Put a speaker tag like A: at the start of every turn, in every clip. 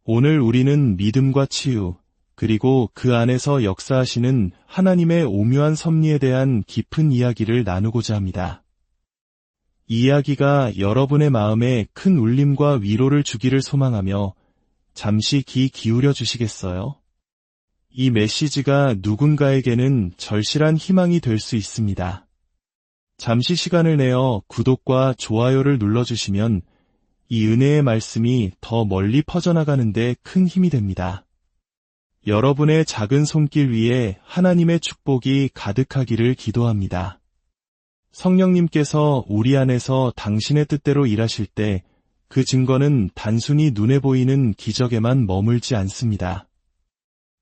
A: 오늘 우리는 믿음과 치유, 그리고 그 안에서 역사하시는 하나님의 오묘한 섭리에 대한 깊은 이야기를 나누고자 합니다. 이 이야기가 여러분의 마음에 큰 울림과 위로를 주기를 소망하며 잠시 귀 기울여 주시겠어요? 이 메시지가 누군가에게는 절실한 희망이 될 수 있습니다. 잠시 시간을 내어 구독과 좋아요를 눌러주시면 이 은혜의 말씀이 더 멀리 퍼져나가는 데 큰 힘이 됩니다. 여러분의 작은 손길 위에 하나님의 축복이 가득하기를 기도합니다. 성령님께서 우리 안에서 당신의 뜻대로 일하실 때 그 증거는 단순히 눈에 보이는 기적에만 머물지 않습니다.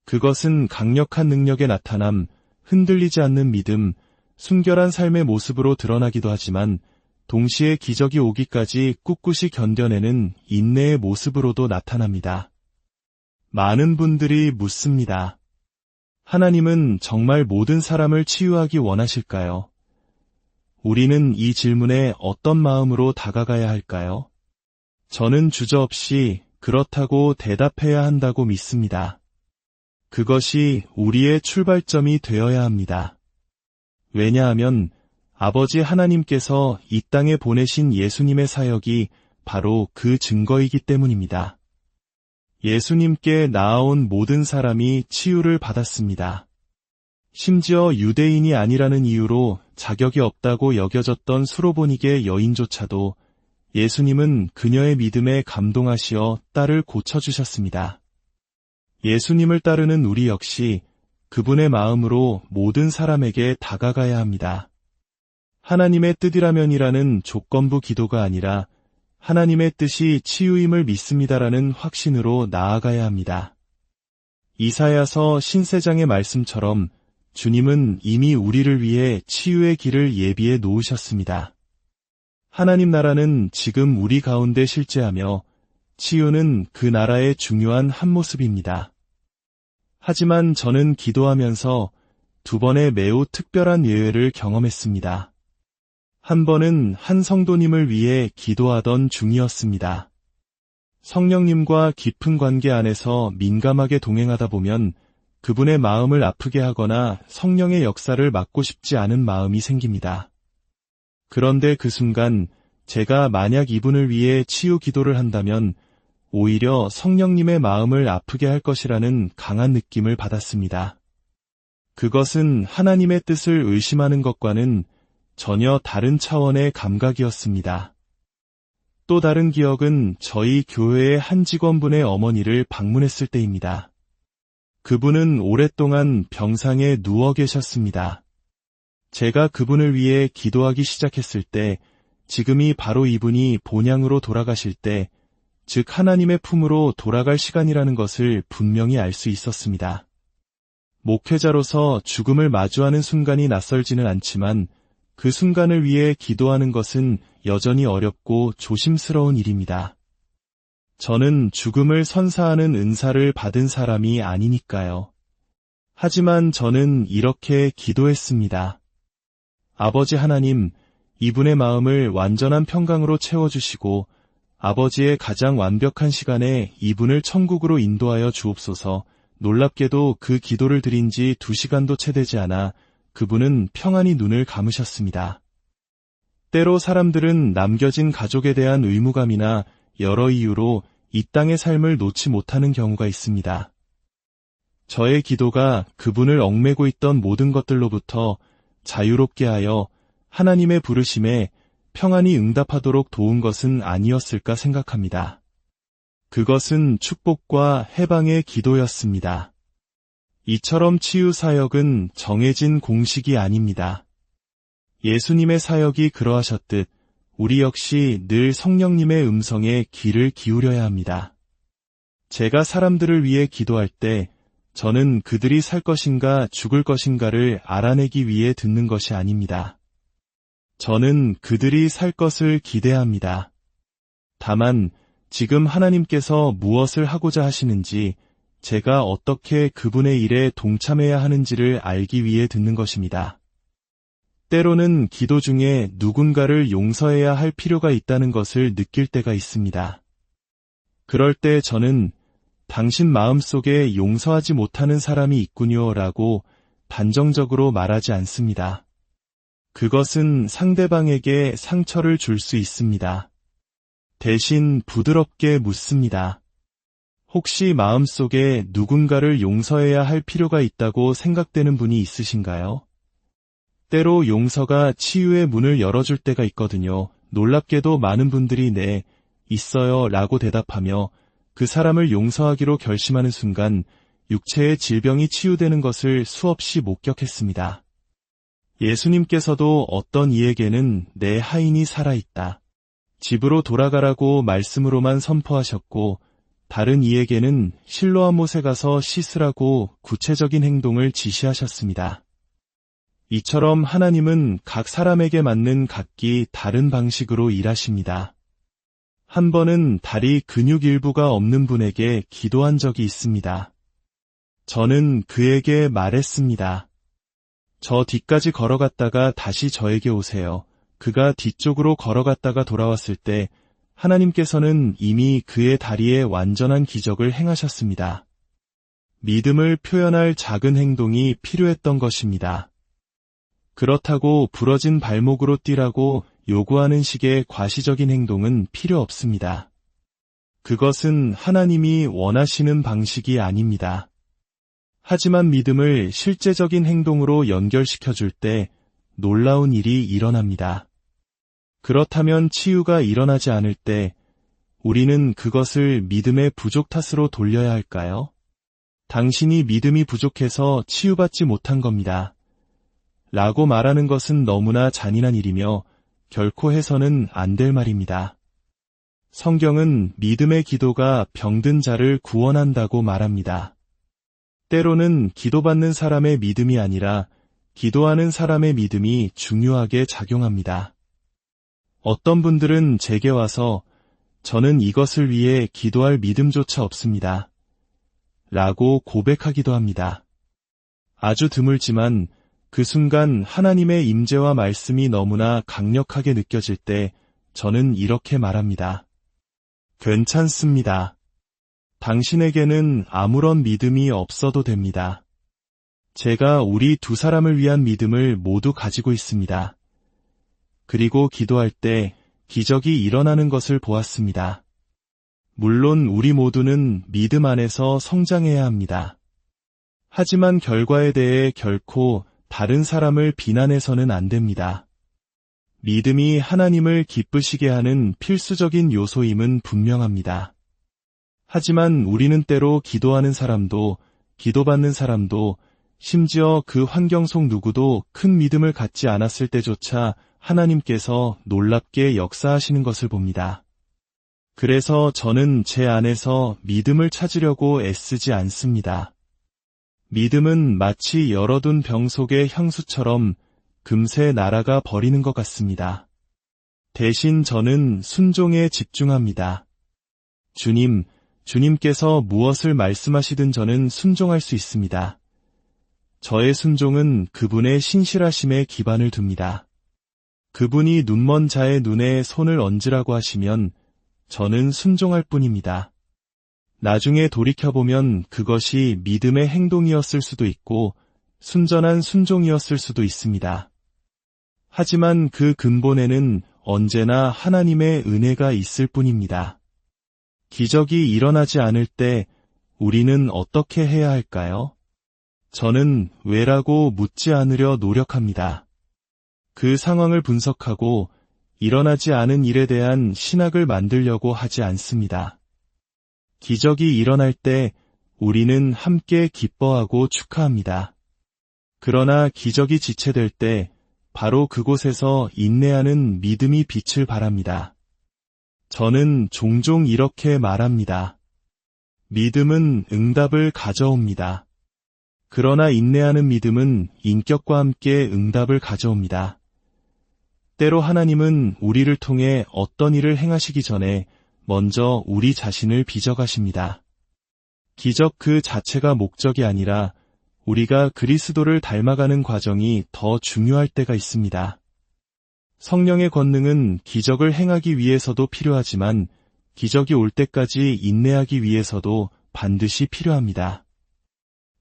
A: 그것은 강력한 능력의 나타남, 흔들리지 않는 믿음, 순결한 삶의 모습으로 드러나기도 하지만 동시에 기적이 오기까지 꿋꿋이 견뎌내는 인내의 모습으로도 나타납니다. 많은 분들이 묻습니다. 하나님은 정말 모든 사람을 치유하기 원하실까요? 우리는 이 질문에 어떤 마음으로 다가가야 할까요? 저는 주저없이 그렇다고 대답해야 한다고 믿습니다. 그것이 우리의 출발점이 되어야 합니다. 왜냐하면 아버지 하나님께서 이 땅에 보내신 예수님의 사역이 바로 그 증거이기 때문입니다. 예수님께 나아온 모든 사람이 치유를 받았습니다. 심지어 유대인이 아니라는 이유로 자격이 없다고 여겨졌던 수로보니게 여인조차도 예수님은 그녀의 믿음에 감동하시어 딸을 고쳐주셨습니다. 예수님을 따르는 우리 역시 그분의 마음으로 모든 사람에게 다가가야 합니다. 하나님의 뜻이라면이라는 조건부 기도가 아니라 하나님의 뜻이 치유임을 믿습니다라는 확신으로 나아가야 합니다. 이사야서 신세장의 말씀처럼 주님은 이미 우리를 위해 치유의 길을 예비해 놓으셨습니다. 하나님 나라는 지금 우리 가운데 실제하며 치유는 그 나라의 중요한 한 모습입니다. 하지만 저는 기도하면서 두 번의 매우 특별한 예외를 경험했습니다. 한 번은 한 성도님을 위해 기도하던 중이었습니다. 성령님과 깊은 관계 안에서 민감하게 동행하다 보면 그분의 마음을 아프게 하거나 성령의 역사를 막고 싶지 않은 마음이 생깁니다. 그런데 그 순간 제가 만약 이분을 위해 치유 기도를 한다면 오히려 성령님의 마음을 아프게 할 것이라는 강한 느낌을 받았습니다. 그것은 하나님의 뜻을 의심하는 것과는 전혀 다른 차원의 감각이었습니다. 또 다른 기억은 저희 교회의 한 직원분의 어머니를 방문했을 때입니다. 그분은 오랫동안 병상에 누워 계셨습니다. 제가 그분을 위해 기도하기 시작했을 때 지금이 바로 이분이 본향으로 돌아가실 때, 즉 하나님의 품으로 돌아갈 시간이라는 것을 분명히 알 수 있었습니다. 목회자로서 죽음을 마주하는 순간이 낯설지는 않지만 그 순간을 위해 기도하는 것은 여전히 어렵고 조심스러운 일입니다. 저는 죽음을 선사하는 은사를 받은 사람이 아니니까요. 하지만 저는 이렇게 기도했습니다. 아버지 하나님, 이분의 마음을 완전한 평강으로 채워주시고 아버지의 가장 완벽한 시간에 이분을 천국으로 인도하여 주옵소서. 놀랍게도 그 기도를 드린 지 2시간도 채 되지 않아 그분은 평안히 눈을 감으셨습니다. 때로 사람들은 남겨진 가족에 대한 의무감이나 여러 이유로 이 땅의 삶을 놓지 못하는 경우가 있습니다. 저의 기도가 그분을 얽매고 있던 모든 것들로부터 자유롭게 하여 하나님의 부르심에 평안히 응답하도록 도운 것은 아니었을까 생각합니다. 그것은 축복과 해방의 기도였습니다. 이처럼 치유 사역은 정해진 공식이 아닙니다. 예수님의 사역이 그러하셨듯 우리 역시 늘 성령님의 음성에 귀를 기울여야 합니다. 제가 사람들을 위해 기도할 때 저는 그들이 살 것인가 죽을 것인가를 알아내기 위해 듣는 것이 아닙니다. 저는 그들이 살 것을 기대합니다. 다만 지금 하나님께서 무엇을 하고자 하시는지, 제가 어떻게 그분의 일에 동참해야 하는지를 알기 위해 듣는 것입니다. 때로는 기도 중에 누군가를 용서해야 할 필요가 있다는 것을 느낄 때가 있습니다. 그럴 때 저는 당신 마음속에 용서하지 못하는 사람이 있군요 라고 단정적으로 말하지 않습니다. 그것은 상대방에게 상처를 줄 수 있습니다. 대신 부드럽게 묻습니다. 혹시 마음속에 누군가를 용서해야 할 필요가 있다고 생각되는 분이 있으신가요? 때로 용서가 치유의 문을 열어줄 때가 있거든요. 놀랍게도 많은 분들이 네, 있어요 라고 대답하며 그 사람을 용서하기로 결심하는 순간 육체의 질병이 치유되는 것을 수없이 목격했습니다. 예수님께서도 어떤 이에게는 내 하인이 살아있다. 집으로 돌아가라고 말씀으로만 선포하셨고 다른 이에게는 실로암 못에 가서 씻으라고 구체적인 행동을 지시하셨습니다. 이처럼 하나님은 각 사람에게 맞는 각기 다른 방식으로 일하십니다. 한 번은 다리 근육 일부가 없는 분에게 기도한 적이 있습니다. 저는 그에게 말했습니다. 저 뒤까지 걸어갔다가 다시 저에게 오세요. 그가 뒤쪽으로 걸어갔다가 돌아왔을 때 하나님께서는 이미 그의 다리에 완전한 기적을 행하셨습니다. 믿음을 표현할 작은 행동이 필요했던 것입니다. 그렇다고 부러진 발목으로 뛰라고 요구하는 식의 과시적인 행동은 필요 없습니다. 그것은 하나님이 원하시는 방식이 아닙니다. 하지만 믿음을 실제적인 행동으로 연결시켜줄 때 놀라운 일이 일어납니다. 그렇다면 치유가 일어나지 않을 때 우리는 그것을 믿음의 부족 탓으로 돌려야 할까요? 당신이 믿음이 부족해서 치유받지 못한 겁니다. 라고 말하는 것은 너무나 잔인한 일이며 결코 해서는 안 될 말입니다. 성경은 믿음의 기도가 병든 자를 구원한다고 말합니다. 때로는 기도받는 사람의 믿음이 아니라 기도하는 사람의 믿음이 중요하게 작용합니다. 어떤 분들은 제게 와서 저는 이것을 위해 기도할 믿음조차 없습니다. 라고 고백하기도 합니다. 아주 드물지만 그 순간 하나님의 임재와 말씀이 너무나 강력하게 느껴질 때 저는 이렇게 말합니다. 괜찮습니다. 당신에게는 아무런 믿음이 없어도 됩니다. 제가 우리 두 사람을 위한 믿음을 모두 가지고 있습니다. 그리고 기도할 때 기적이 일어나는 것을 보았습니다. 물론 우리 모두는 믿음 안에서 성장해야 합니다. 하지만 결과에 대해 결코 다른 사람을 비난해서는 안 됩니다. 믿음이 하나님을 기쁘시게 하는 필수적인 요소임은 분명합니다. 하지만 우리는 때로 기도하는 사람도, 기도받는 사람도, 심지어 그 환경 속 누구도 큰 믿음을 갖지 않았을 때조차 하나님께서 놀랍게 역사하시는 것을 봅니다. 그래서 저는 제 안에서 믿음을 찾으려고 애쓰지 않습니다. 믿음은 마치 열어둔 병 속의 향수처럼 금세 날아가 버리는 것 같습니다. 대신 저는 순종에 집중합니다. 주님께서 무엇을 말씀하시든 저는 순종할 수 있습니다. 저의 순종은 그분의 신실하심에 기반을 둡니다. 그분이 눈먼 자의 눈에 손을 얹으라고 하시면 저는 순종할 뿐입니다. 나중에 돌이켜보면 그것이 믿음의 행동이었을 수도 있고 순전한 순종이었을 수도 있습니다. 하지만 그 근본에는 언제나 하나님의 은혜가 있을 뿐입니다. 기적이 일어나지 않을 때 우리는 어떻게 해야 할까요? 저는 왜라고 묻지 않으려 노력합니다. 그 상황을 분석하고 일어나지 않은 일에 대한 신학을 만들려고 하지 않습니다. 기적이 일어날 때 우리는 함께 기뻐하고 축하합니다. 그러나 기적이 지체될 때 바로 그곳에서 인내하는 믿음이 빛을 발합니다. 저는 종종 이렇게 말합니다. 믿음은 응답을 가져옵니다. 그러나 인내하는 믿음은 인격과 함께 응답을 가져옵니다. 때로 하나님은 우리를 통해 어떤 일을 행하시기 전에 먼저 우리 자신을 빚어가십니다. 기적 그 자체가 목적이 아니라 우리가 그리스도를 닮아가는 과정이 더 중요할 때가 있습니다. 성령의 권능은 기적을 행하기 위해서도 필요하지만 기적이 올 때까지 인내하기 위해서도 반드시 필요합니다.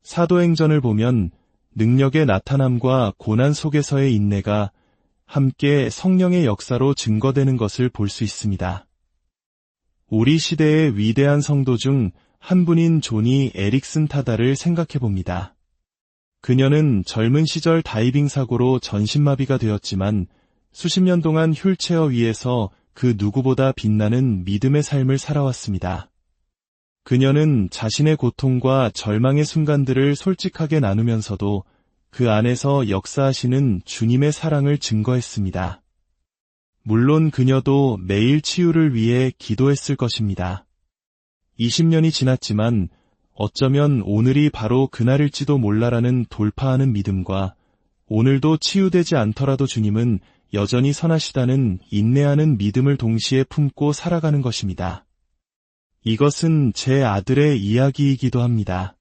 A: 사도행전을 보면 능력의 나타남과 고난 속에서의 인내가 함께 성령의 역사로 증거되는 것을 볼 수 있습니다. 우리 시대의 위대한 성도 중 한 분인 조니 에릭슨 타다를 생각해 봅니다. 그녀는 젊은 시절 다이빙 사고로 전신마비가 되었지만 수십 년 동안 휠체어 위에서 그 누구보다 빛나는 믿음의 삶을 살아왔습니다. 그녀는 자신의 고통과 절망의 순간들을 솔직하게 나누면서도 그 안에서 역사하시는 주님의 사랑을 증거했습니다. 물론 그녀도 매일 치유를 위해 기도했을 것입니다. 20년이 지났지만 어쩌면 오늘이 바로 그날일지도 몰라라는 돌파하는 믿음과 오늘도 치유되지 않더라도 주님은 여전히 선하시다는 인내하는 믿음을 동시에 품고 살아가는 것입니다. 이것은 제 아들의 이야기이기도 합니다.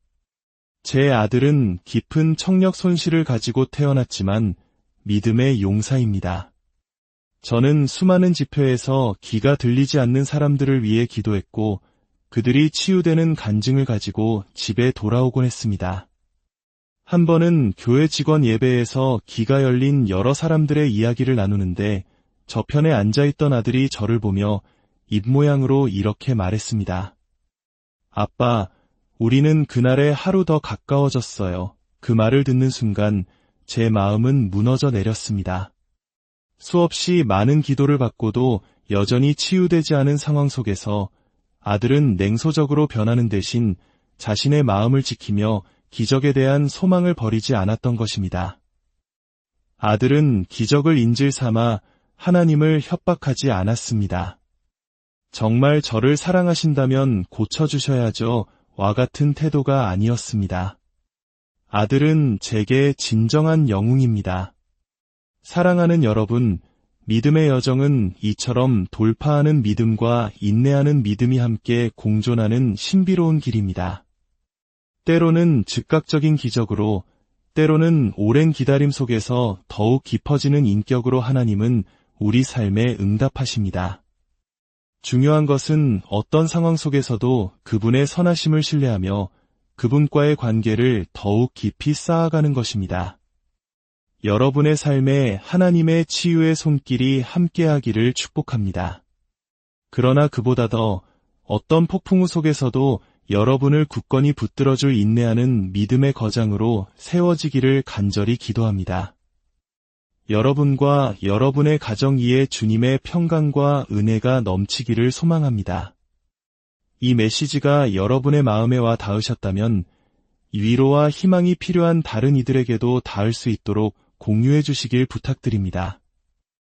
A: 제 아들은 깊은 청력 손실을 가지고 태어났지만 믿음의 용사입니다. 저는 수많은 집회에서 귀가 들리지 않는 사람들을 위해 기도했고 그들이 치유되는 간증을 가지고 집에 돌아오곤 했습니다. 한 번은 교회 직원 예배에서 귀가 열린 여러 사람들의 이야기를 나누는데 저편에 앉아있던 아들이 저를 보며 입모양으로 이렇게 말했습니다. 아빠, 우리는 그날에 하루 더 가까워졌어요. 그 말을 듣는 순간 제 마음은 무너져 내렸습니다. 수없이 많은 기도를 받고도 여전히 치유되지 않은 상황 속에서 아들은 냉소적으로 변하는 대신 자신의 마음을 지키며 기적에 대한 소망을 버리지 않았던 것입니다. 아들은 기적을 인질 삼아 하나님을 협박하지 않았습니다. 정말 저를 사랑하신다면 고쳐주셔야죠. 와 같은 태도가 아니었습니다. 아들은 제게 진정한 영웅입니다. 사랑하는 여러분, 믿음의 여정은 이처럼 돌파하는 믿음과 인내하는 믿음이 함께 공존하는 신비로운 길입니다. 때로는 즉각적인 기적으로, 때로는 오랜 기다림 속에서 더욱 깊어지는 인격으로 하나님은 우리 삶에 응답하십니다. 중요한 것은 어떤 상황 속에서도 그분의 선하심을 신뢰하며 그분과의 관계를 더욱 깊이 쌓아가는 것입니다. 여러분의 삶에 하나님의 치유의 손길이 함께하기를 축복합니다. 그러나 그보다 더 어떤 폭풍우 속에서도 여러분을 굳건히 붙들어줄 인내하는 믿음의 거장으로 세워지기를 간절히 기도합니다. 여러분과 여러분의 가정 위에 주님의 평강과 은혜가 넘치기를 소망합니다. 이 메시지가 여러분의 마음에 와 닿으셨다면 위로와 희망이 필요한 다른 이들에게도 닿을 수 있도록 공유해 주시길 부탁드립니다.